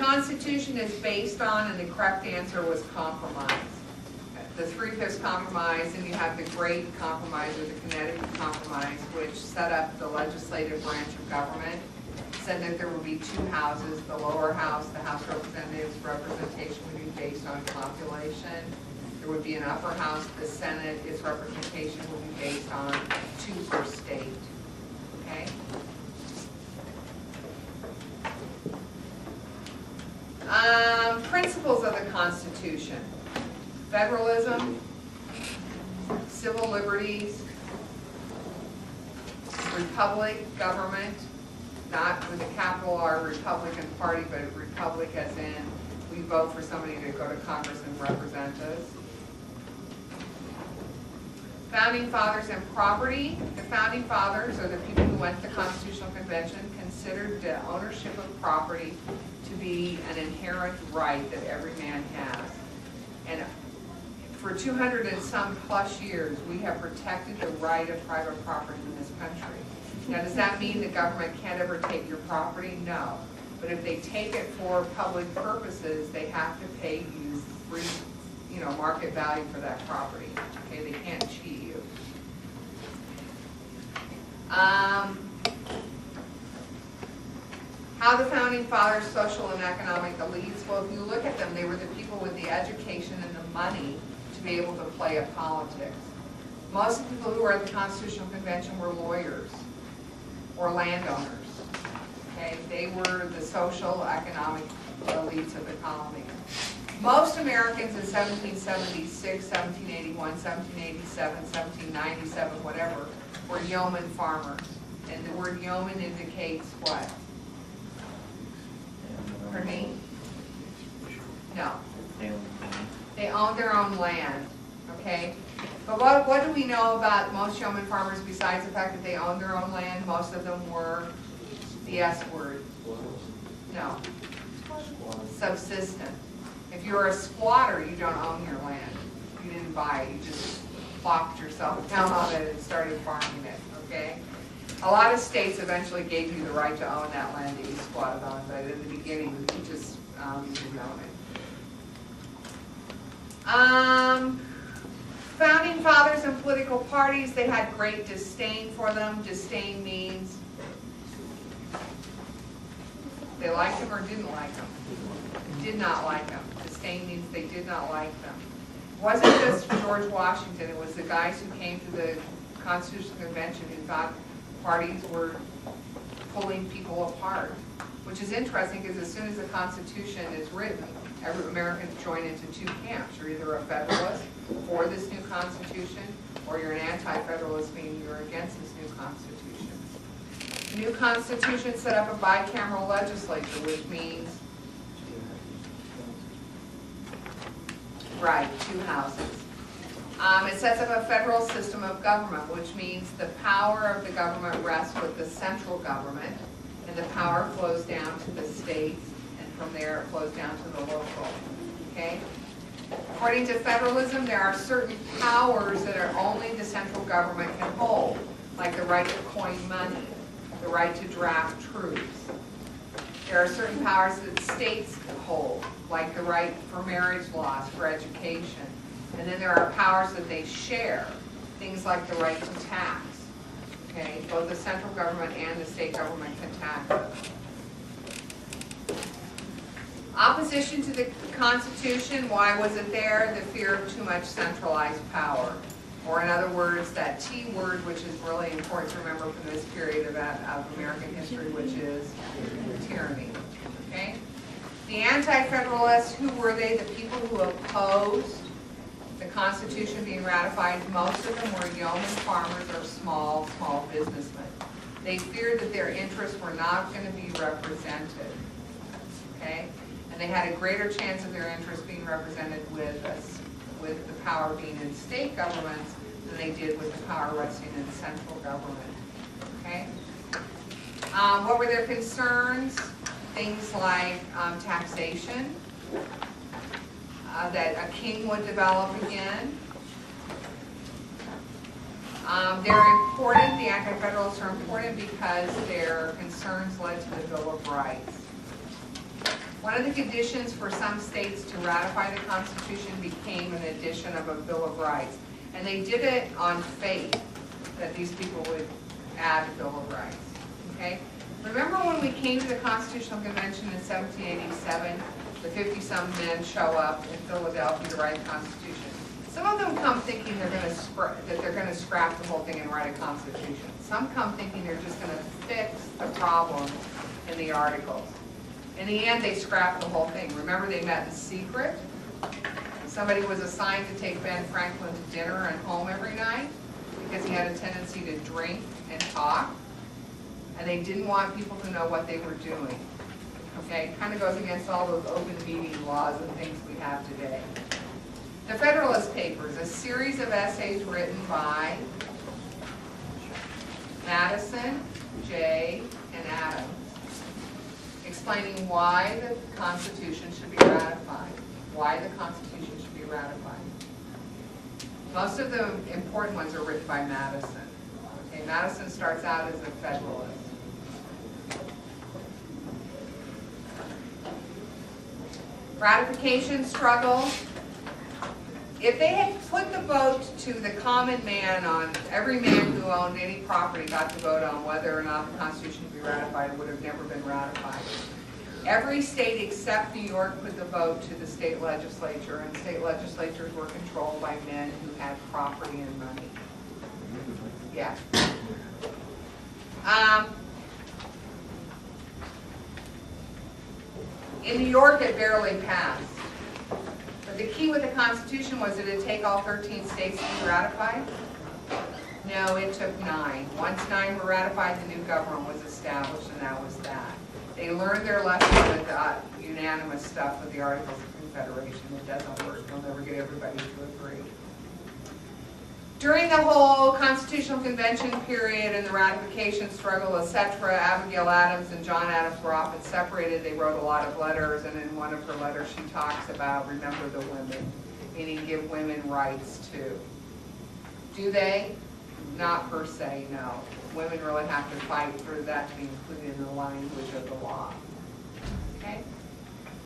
Constitution is based on, and the correct answer was compromise. The 3/5 compromise, and you have the Great Compromise or the Connecticut Compromise, which set up the legislative branch of government, said that there would be two houses. The lower house, the House of Representatives, representation would be based on population. There would be an upper house, the Senate, its representation would be based on 2 per state. Okay? Principles of the Constitution. Federalism, civil liberties, republic, government, not with a capital R, Republican Party, but a republic as in we vote for somebody to go to Congress and represent us. Founding Fathers and property. The Founding Fathers, or the people who went to the Constitutional Convention, considered the ownership of property to be an inherent right that every man has. And for 200 and some plus years, we have protected the right of private property in this country. Now, does that mean the government can't ever take your property? No. But if they take it for public purposes, they have to pay you free, market value for that property. Okay, they can't cheat you. How the Founding Fathers, social and economic elites, well, if you look at them, they were the people with the education and the money to be able to play at politics. Most of the people who were at the Constitutional Convention were lawyers or landowners. Okay, they were the social, economic elites of the colony. Most Americans in 1776, 1781, 1787, 1797, whatever, were yeoman farmers. And the word yeoman indicates what? Pardon me? No. They owned their own land, okay? But what do we know about most yeoman farmers besides the fact that they owned their own land? Most of them were the S word. No. Subsistent. If you're a squatter, you don't own your land. You didn't buy it. You just plopped yourself down on it and started farming it, okay? A lot of states eventually gave you the right to own that land that you squatted on, but in the beginning, you just didn't own it. Founding Fathers and political parties, they had great disdain for them. Disdain means they liked them or didn't like them. Did not like them. Disdain means they did not like them. It wasn't just George Washington, it was the guys who came to the Constitutional Convention who thought parties were pulling people apart, which is interesting because as soon as the Constitution is written, every Americans join into 2 camps. You're either a Federalist for this new Constitution, or you're an anti-Federalist, meaning you're against this new Constitution. The new Constitution set up a bicameral legislature, which means, right, 2 houses. It sets up a federal system of government, which means the power of the government rests with the central government, and the power flows down to the states, and from there it flows down to the local. Okay? According to federalism, there are certain powers that are only the central government can hold, like the right to coin money, the right to draft troops. There are certain powers that states hold, like the right for marriage laws, for education. And then there are powers that they share, things like the right to tax. Okay, both the central government and the state government can tax us. Opposition to the Constitution, why was it there? The fear of too much centralized power. Or in other words, that T word, which is really important to remember from this period of American history, which is tyranny. Okay? The anti-federalists, who were they? The people who opposed the Constitution being ratified. Most of them were yeoman farmers or small businessmen. They feared that their interests were not going to be represented. Okay? And they had a greater chance of their interests being represented with the power being in state governments than they did with the power resting in central government. Okay? What were their concerns? Things like taxation, that a king would develop again. They're important, the anti-federalists are important because their concerns led to the Bill of Rights. One of the conditions for some states to ratify the Constitution became an addition of a Bill of Rights. And they did it on faith that these people would add a Bill of Rights. Okay? Remember when we came to the Constitutional Convention in 1787, the 50-some men show up in Philadelphia to write a Constitution. Some of them come thinking they're going to scrap the whole thing and write a Constitution. Some come thinking they're just going to fix the problem in the Articles. In the end, they scrapped the whole thing. Remember, they met in secret. Somebody was assigned to take Ben Franklin to dinner and home every night because he had a tendency to drink and talk. And they didn't want people to know what they were doing. Okay, kind of goes against all those open meeting laws and things we have today. The Federalist Papers, a series of essays written by Madison, Jay, and Adams, explaining why the Constitution should be ratified. Why the Constitution should be ratified. Most of the important ones are written by Madison. Okay, Madison starts out as a Federalist. Ratification struggle. If they had put the vote to the common man on, every man who owned any property got to vote on whether or not the Constitution should be ratified, it would have never been ratified. Every state except New York put the vote to the state legislature, and state legislatures were controlled by men who had property and money. Yeah. In New York, it barely passed. But the key with the Constitution was, did it take all 13 states to be ratified? No, it took 9. Once 9 were ratified, the new government was established, and that was that. They learned their lesson with unanimous stuff with the Articles of Confederation. It doesn't work. You'll never get everybody to agree. During the whole Constitutional Convention period and the ratification struggle, etc., Abigail Adams and John Adams were often separated. They wrote a lot of letters, and in one of her letters she talks about remember the women, meaning give women rights too. Do they? Not per se, no. Women really have to fight for that to be included in the language of the law. Okay?